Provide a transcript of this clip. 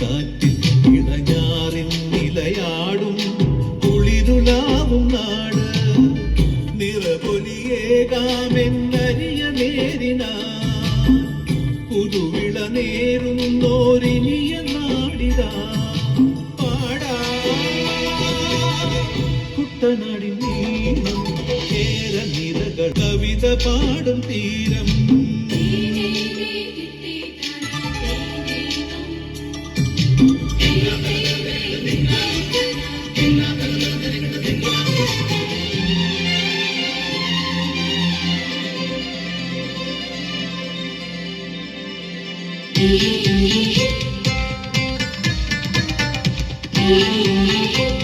കാറ്റിൽ ഇളഞ്ഞാറിൻ നിലയാടും കുളിരുലാവും നാട് നിറപൊലിയേകാമെന്നരിയ നേരിന പുതുവിള നേരുന്നോരിനിയ നാടിതാ പാടാ കുട്ടനാടിൻ നീളം ഏര നിരകൾ കവിത പാടും തീരം Thank you.